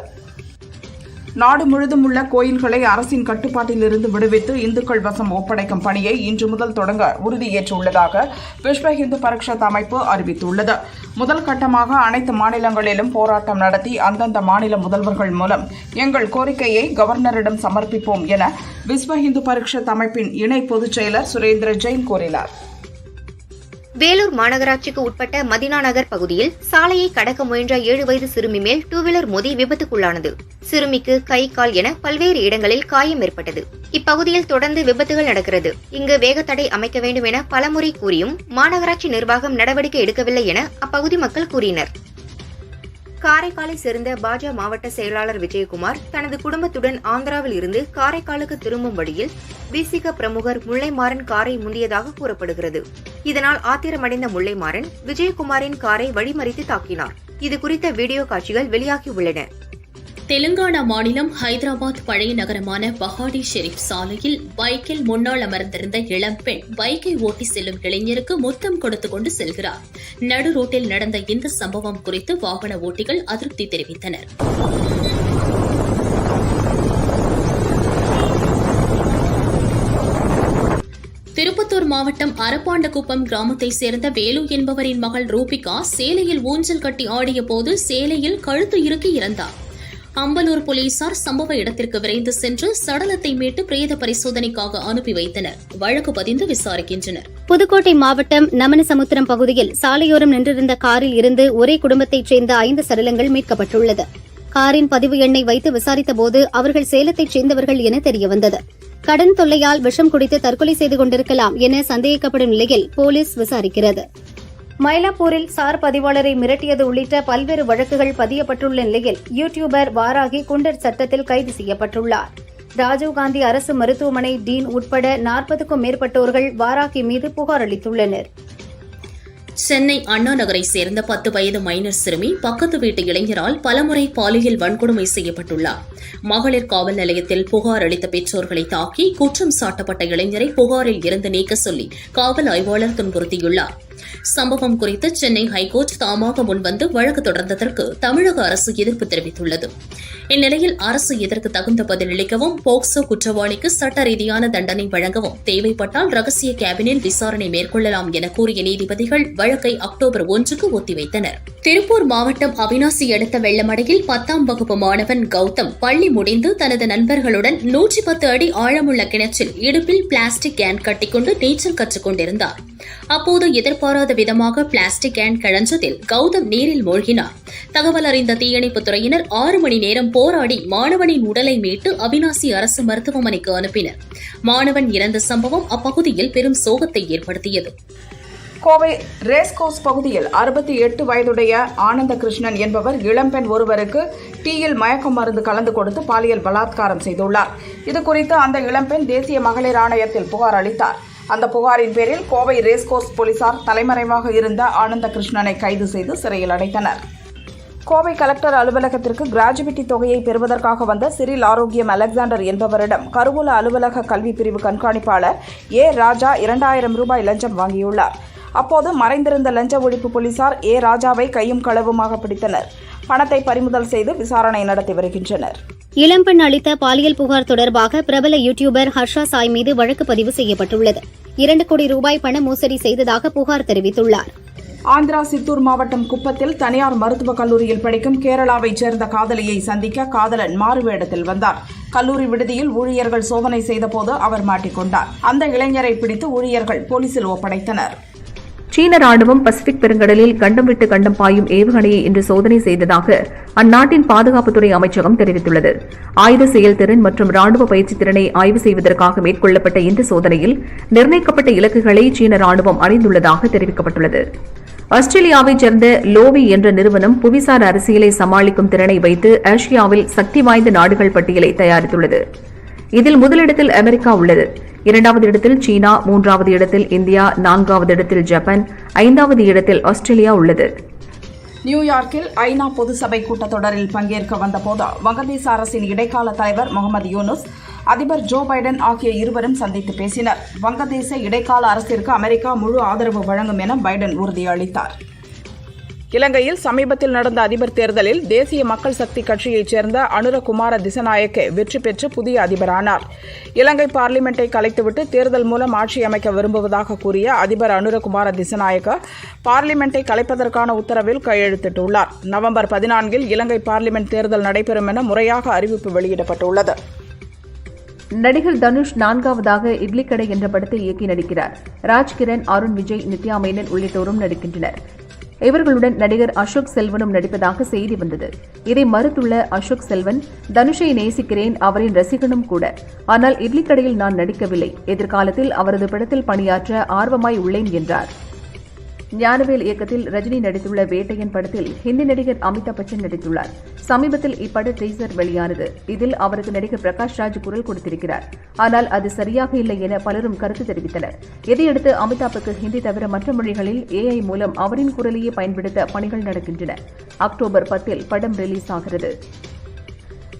நாடு முழுதும் உள்ள கோயில்களை அரசின் கட்டுப்பாட்டிலிருந்து விடுவித்து இந்துக்கள் வசம் ஒப்படைக்கும் பணியை இன்று முதல் தொடங்க உறுதியேற்றுள்ளதாக விஸ்வ இந்து பரிஷத் அமைப்பு அறிவித்துள்ளது. முதல் கட்டமாக அனைத்து மாநிலங்களிலும் போராட்டம் நடத்தி அந்தந்த மாநில முதல்வர்கள் மூலம் எங்கள் கோரிக்கையை கவர்னரிடம் சமர்ப்பிப்போம் என விஸ்வ இந்து பரிஷத் அமைப்பின் இணை பொதுச் செயலர் சுரேந்திர ஜெயின் கூறினார். வேலூர் மாநகராட்சிக்கு உட்பட்ட மதினா நகர் பகுதியில் சாலையை கடக்க முயன்ற 7 வயது சிறுமி மேல் 2-வீலர் மோதி விபத்துக்குள்ளானது. சிறுமிக்கு கை, கால் என பல்வேறு இடங்களில் காயம் ஏற்பட்டது. இப்பகுதியில் தொடர்ந்து விபத்துகள் நடக்கிறது. இங்கு வேகத்தடை அமைக்க வேண்டும் என பலமுறை கூறியும் மாநகராட்சி நிர்வாகம் நடவடிக்கை எடுக்கவில்லை என அப்பகுதி மக்கள் கூறினர். காரைக்காலை சேர்ந்த பாஜக மாவட்ட செயலாளர் விஜயகுமார் தனது குடும்பத்துடன் ஆந்திராவில் இருந்து காரைக்காலுக்கு திரும்பும் வழியில் பிசிக பிரமுகர் முல்லைமாறன் காரை முந்தியதாக கூறப்படுகிறது. இதனால் ஆத்திரமடைந்த முல்லைமாறன் விஜயகுமாரின் காரை வழிமறித்து தாக்கினார். இதுகுறித்த வீடியோ காட்சிகள் வெளியாகியுள்ளன. தெலுங்கானா மாநிலம் ஹைதராபாத் பழைய நகரமான பஹாடி ஷெரீப் சாலையில் பைக்கில் முன்னால் அமர்ந்திருந்த இளம்பெண் பைக்கை ஓட்டி செல்லும் இளைஞருக்கு முத்தம் கொடுத்துக் கொண்டு செல்கிறார். நடு ரோட்டில் நடந்த இந்த சம்பவம் குறித்து வாகன ஓட்டிகள் அதிருப்தி தெரிவித்தனர். திருப்பத்தூர் மாவட்டம் அரப்பாண்டகுப்பம் கிராமத்தைச் சேர்ந்த வேலு என்பவரின் மகள் ரூபிகா சேலையில் ஊஞ்சல் கட்டி ஆடிய போது சேலையில் கழுத்து இறுக்கி இறந்தார். அம்பலூர் போலீசார் சம்பவ இடத்திற்கு விரைந்து சென்று சடலத்தை மீட்டு பிரேத பரிசோதனைக்காக அனுப்பி வைத்தனர். வழக்கு பதிந்து விசாரிக்கின்றனர். புதுக்கோட்டை மாவட்டம் நமனசமுத்திரம் பகுதியில் சாலையோரம் நின்றிருந்த காரில் இருந்து ஒரே குடும்பத்தைச் சேர்ந்த 5 சடலங்கள் மீட்கப்பட்டுள்ளது. காரின் பதிவு எண்ணை வைத்து விசாரித்தபோது அவர்கள் சேலத்தைச் சேர்ந்தவர்கள் என தெரியவந்தது. கடன் தொல்லையால் விஷம் குடித்து தற்கொலை செய்து கொண்டிருக்கலாம் என சந்தேகிக்கப்படும் நிலையில் போலீஸ் விசாரிக்கிறது. மயிலாப்பூரில் சார் பதிவாளரை மிரட்டியது உள்ளிட்ட பல்வேறு வழக்குகள் பதியப்பட்டுள்ள நிலையில் யூடியூபர் வாராகி குண்டர் சட்டத்தில் கைது செய்யப்பட்டுள்ளார். ராஜீவ்காந்தி அரசு மருத்துவமனை டீன் உட்பட 40க்கும் மேற்பட்டோர்கள் வாராகி மீது புகார் அளித்துள்ளனர். சென்னை அண்ணா நகரை சேர்ந்த 10 வயது மைனர் சிறுமி பக்கத்து வீட்டு இளைஞரால் பலமுறை பாலியல் வன்கொடுமை செய்யப்பட்டுள்ளார். மகளிர் காவல் நிலையத்தில் புகார் அளித்த பெற்றோர்களை தாக்கி குற்றம் சாட்டப்பட்ட இளைஞரை புகாரில் இருந்து நீக்க சொல்லி காவல் ஆய்வாளர் துன்புறுத்தியுள்ளார். சம்பவம் குறித்து சென்னை ஹைகோர்ட் தாமாக முன்வந்து வழக்கு தொடர்ந்ததற்கு தமிழக அரசு எதிர்ப்பு தெரிவித்துள்ளது. இந்நிலையில் அரசு இதற்கு தகுந்த பதிலளிக்கவும் போக்சோ குற்றவாளிக்கு சட்ட ரீதியான தண்டனை வழங்கவும் தேவைப்பட்டால் ரகசிய கேபினில் விசாரணை மேற்கொள்ளலாம் என கூறிய நீதிபதிகள் வழக்கை அக்டோபர் 1க்கு ஒத்திவைத்தனர். திருப்பூர் மாவட்டம் அவினாசி அடுத்த வெள்ளமடையில் 10ஆம் வகுப்பு மாணவன் கௌதம் பள்ளி முடிந்து தனது நண்பர்களுடன் 110 அடி ஆழமுள்ள கிணற்றில் இடுப்பில் பிளாஸ்டிக் கேன் கட்டிக்கொண்டு நீச்சல் கற்றுக் கொண்டிருந்தார். அப்போது எதிர்பாராத விதமாக பிளாஸ்டிக் கேன் கழன்றதில் கௌதம் நீரில் மூழ்கினார். தகவல் அறிந்த தீயணைப்புத் துறையினர் 6 மணி நேரம் போராடி மாணவனின் உடலை மீட்டு அவினாசி அரசு மருத்துவமனைக்கு அனுப்பினர். மாணவன் இறந்த சம்பவம் அப்பகுதியில் பெரும் சோகத்தை ஏற்படுத்தியது. கோவை ரேஸ்கோர்ஸ் பகுதியில் 68 வயதுடைய ஆனந்த கிருஷ்ணன் என்பவர் இளம்பெண் ஒருவருக்கு டீயில் மயக்க மருந்து கலந்து கொடுத்து பாலியல் பலாத்காரம் செய்துள்ளார். இதுகுறித்து அந்த இளம்பெண் தேசிய மகளிர் ஆணையத்தில் புகார் அளித்தார். அந்த புகாரின் பேரில் கோவை ரேஸ்கோர்ஸ் போலீசார் தலைமறைவாக இருந்த ஆனந்த கிருஷ்ணனை கைது செய்து சிறையில் அடைத்தனர். கோவை கலெக்டர் அலுவலகத்திற்கு கிராஜுவிட்டி தொகையை பெறுவதற்காக வந்த சிறில் ஆரோக்கியம் அலெக்சாண்டர் என்பவரிடம் கருவூல அலுவலக கல்வி பிரிவு கண்காணிப்பாளர் ராஜா 2000 ரூபாய் லஞ்சம் வாங்கியுள்ளார். அப்போது மறைந்திருந்த லஞ்ச ஒழிப்பு போலீசார் ராஜாவை கையும் களவுமாக பிடித்தனர். பணத்தை பறிமுதல் செய்து விசாரணை நடத்தி வருகின்றனர். இளம்பெண் அளித்த பாலியல் புகார் தொடர்பாக பிரபல யூடியூபர் ஹர்ஷா சாய் மீது வழக்கு பதிவு செய்யப்பட்டுள்ளது. 2 கோடி ரூபாய் பண மோசடி செய்ததாக புகார் தெரிவித்துள்ளார். ஆந்திரா சித்தூர் மாவட்டம் குப்பத்தில் தனியார் மருத்துவக் கல்லூரியில் படிக்கும் கேரளாவைச் சேர்ந்த காதலியை சந்திக்க காதலன் மாறுவேடத்தில் வந்தார். கல்லூரி விடுதியில் ஊழியர்கள் சோதனை செய்தபோது அவர் மாட்டிக்கொண்டார். அந்த இளைஞரை பிடித்து ஊழியர்கள் போலீசில் ஒப்படைத்தனர். சீன ராணுவம் பசிபிக் பெருங்கடலில் கண்டம் விட்டு கண்டம் பாயும் ஏவுகணையை இன்று சோதனை செய்ததாக அந்நாட்டின் பாதுகாப்புத்துறை அமைச்சகம் தெரிவித்துள்ளது. ஆயுத செயல்திறன் மற்றும் ராணுவ பயிற்சி திறனை ஆய்வு செய்வதற்காக மேற்கொள்ளப்பட்ட இந்த சோதனையில் நிர்ணயிக்கப்பட்ட இலக்குகளை சீன ராணுவம் அடைந்துள்ளதாக தெரிவிக்கப்பட்டுள்ளது. ஆஸ்திரேலியாவைச் சேர்ந்த லோவி என்ற நிறுவனம் புவிசார் அரசியலை சமாளிக்கும் திறனை வைத்து ஆசியாவில் சக்தி வாய்ந்த நாடுகள் பட்டியலை தயாரித்துள்ளது. இதில் முதலிடத்தில் அமெரிக்கா உள்ளது. 2வது இடத்தில் சீனா, 3வது இடத்தில் இந்தியா, 4வது இடத்தில் ஜப்பான், 5வது இடத்தில் ஆஸ்திரேலியா உள்ளது. நியூயார்க்கில் ஐநா பொதுசபை கூட்டத்தொடரில் பங்கேற்க வந்தபோது வங்கதேச அரசின் இடைக்கால தலைவர் முகமது யூனுஸ், அதிபர் ஜோ பைடன் ஆகிய இருவரும் சந்தித்து பேசினர். வங்கதேச இடைக்கால அரசிற்கு அமெரிக்கா முழு ஆதரவு வழங்கும் என பைடன் உறுதியளித்தார். இலங்கையில் சமீபத்தில் நடந்த அதிபர் தேர்தலில் தேசிய மக்கள் சக்தி கட்சியைச் சேர்ந்த அனுரகுமார திசநாயக்கே வெற்றி பெற்று புதிய அதிபரானார். இலங்கை பார்லிமெண்டை கலைத்துவிட்டு தேர்தல் மூலம் ஆட்சி அமைக்க விரும்புவதாக கூறிய அதிபர் அனுரகுமார திசநாயக்க பார்லிமெண்டை கலைப்பதற்கான உத்தரவில் கையெழுத்திட்டுள்ளார். நவம்பர் 14 இலங்கை பார்லிமெண்ட் தேர்தல் நடைபெறும் என முறையாக அறிவிப்பு வெளியிடப்பட்டுள்ளது. நடிகர் தனுஷ் 4வதாக இட்லி கடை என்ற படத்தை இயக்கி நடிக்கிறார். ராஜ்கிரண், அருண் விஜய், நித்யா மேனன் உள்ளிட்டோரும் நடிக்கின்றனர். இவர்களுடன் நடிகர் அசோக் செல்வனும் நடிப்பதாக செய்தி வந்தது. இதை மறுத்துள்ள அசோக் செல்வன், தனுஷை நேசிக்கிறேன், அவரின் ரசிகனும் கூட. ஆனால் இட்லி கடையில் நான் நடிக்கவில்லை. எதிர்காலத்தில் அவரது படத்தில் பணியாற்ற ஆர்வமாய் உள்ளேன் என்றார். ஞானவேல் இயக்கத்தில் ரஜினி நடித்துள்ள வேட்டையன் படத்தில் ஹிந்தி நடிகர் அமிதாப் பச்சன் நடித்துள்ளார். சமீபத்தில் இப்பட டீசர் வெளியானது. இதில் அவருக்கு நடிகர் பிரகாஷ் ராஜ் குரல் கொடுத்திருக்கிறார். ஆனால் அது சரியாக இல்லை என பலரும் கருத்து தெரிவித்தனர். இதையடுத்து அமிதாப்புக்கு ஹிந்தி தவிர மற்ற மொழிகளில் AI மூலம் அவரின் குரலையே பயன்படுத்த பணிகள் நடக்கின்றன. அக்டோபர் 10 படம் ரிலீஸ் ஆகிறது.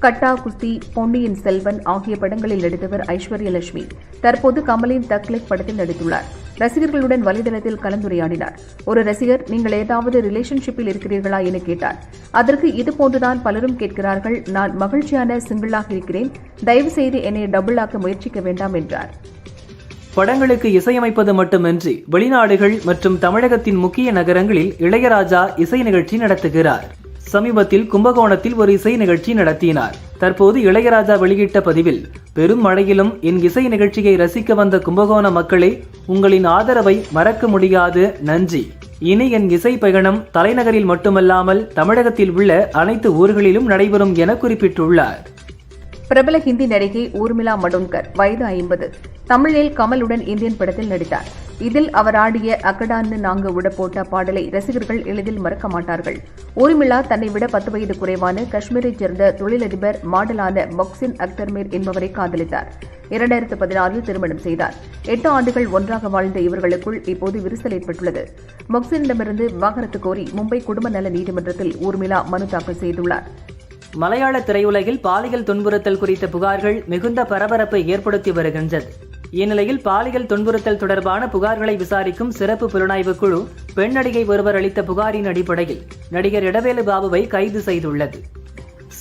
கட்டா, குஸ்தி, பொன்னியின் செல்வன் ஆகிய படங்களில் நடித்தவர் ஐஸ்வர்யா லட்சுமி தற்போது கமலின் தக்லைஃப் படத்தில் நடித்துள்ளார். ரசிகர்களுடன் வலைதளத்தில் கலந்துரையாடினார். ஒரு ரசிகர், நீங்கள் ஏதாவது ரிலேஷன்ஷிப்பில் இருக்கிறீர்களா என கேட்டார். அதற்கு இதுபோன்றுதான் பலரும் கேட்கிறார்கள். நான் மகிழ்ச்சியான சிங்கிளாக இருக்கிறேன். தயவு செய்து என்னை டபுள் ஆக்க முயற்சிக்க வேண்டாம் என்றார். படங்களுக்கு இசையமைப்பது மட்டுமின்றி வெளிநாடுகள் மற்றும் தமிழகத்தின் முக்கிய நகரங்களில் இளையராஜா இசை நிகழ்ச்சி நடத்துகிறார். சமீபத்தில் கும்பகோணத்தில் ஒரு இசை நிகழ்ச்சி நடத்தினார். தற்போது இளையராஜா வெளியிட்ட பதிவில், பெரும் மழையிலும் என் இசை நிகழ்ச்சியை ரசிக்க வந்த கும்பகோண மக்களே, உங்களின் ஆதரவை மறக்க முடியாது, நன்றி. இனி என் இசை பயணம் தலைநகரில் மட்டுமல்லாமல் தமிழகத்தில் உள்ள அனைத்து ஊர்களிலும் நடைபெறும் என குறிப்பிட்டுள்ளார். பிரபல ஹிந்தி நடிகை ஊர்மிளா மடோன்கர் வயது 50 தமிழில் கமலுடன் இந்தியன் படத்தில் நடித்தார். இதில் அவர் ஆடிய அக்கடான்னு நாங்க விட போட்ட பாடலை ரசிகர்கள் எளிதில் மறக்க மாட்டார்கள். ஊர்மிளா தன்னை விட 10 வயது குறைவான காஷ்மீரைச் சேர்ந்த தொழிலதிபர் மாடலான மொக்சின் அக்தர்மீர் என்பவரை காதலித்தார். 2014 திருமணம் செய்தார். 8 ஆண்டுகள் ஒன்றாக வாழ்ந்த இவர்களுக்குள் இப்போது விரிசல் ஏற்பட்டுள்ளது. மொக்சினிடமிருந்து விவாகரத்து கோரி மும்பை குடும்ப நல நீதிமன்றத்தில் ஊர்மிளா மனு தாக்கல் செய்துள்ளார். மலையாள திரையுலகில் பாலியல் துன்புறுத்தல் குறித்த புகார்கள் மிகுந்த பரபரப்பை ஏற்படுத்தி வருகின்றது. இந்நிலையில் பாலியல் துன்புறுத்தல் தொடர்பான புகார்களை விசாரிக்கும் சிறப்பு புலனாய்வு குழு பெண் நடிகை ஒருவர் அளித்த புகாரின் அடிப்படையில் நடிகர் இடவேலு பாபுவை கைது செய்துள்ளது.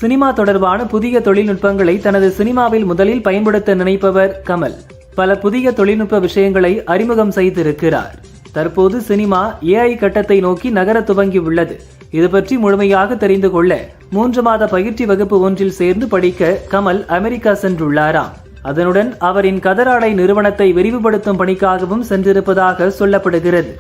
சினிமா தொடர்பான புதிய தொழில்நுட்பங்களை தனது சினிமாவில் முதலில் பயன்படுத்த நினைப்பவர் கமல் பல புதிய தொழில்நுட்ப விஷயங்களை அறிமுகம் செய்திருக்கிறார். தற்போது சினிமா AI கட்டத்தை நோக்கி நகர துவங்கியுள்ளது. இது பற்றி முழுமையாக தெரிந்து கொள்ள 3 மாத பயிற்சி வகுப்பு ஒன்றில் சேர்ந்து படிக்க கமல் அமெரிக்கா சென்றுள்ளாராம். அதனுடன் அவரின் கதராடை நிறுவனத்தை விரிவுபடுத்தும் பணிக்காகவும் சென்றிருப்பதாக சொல்லப்படுகிறது.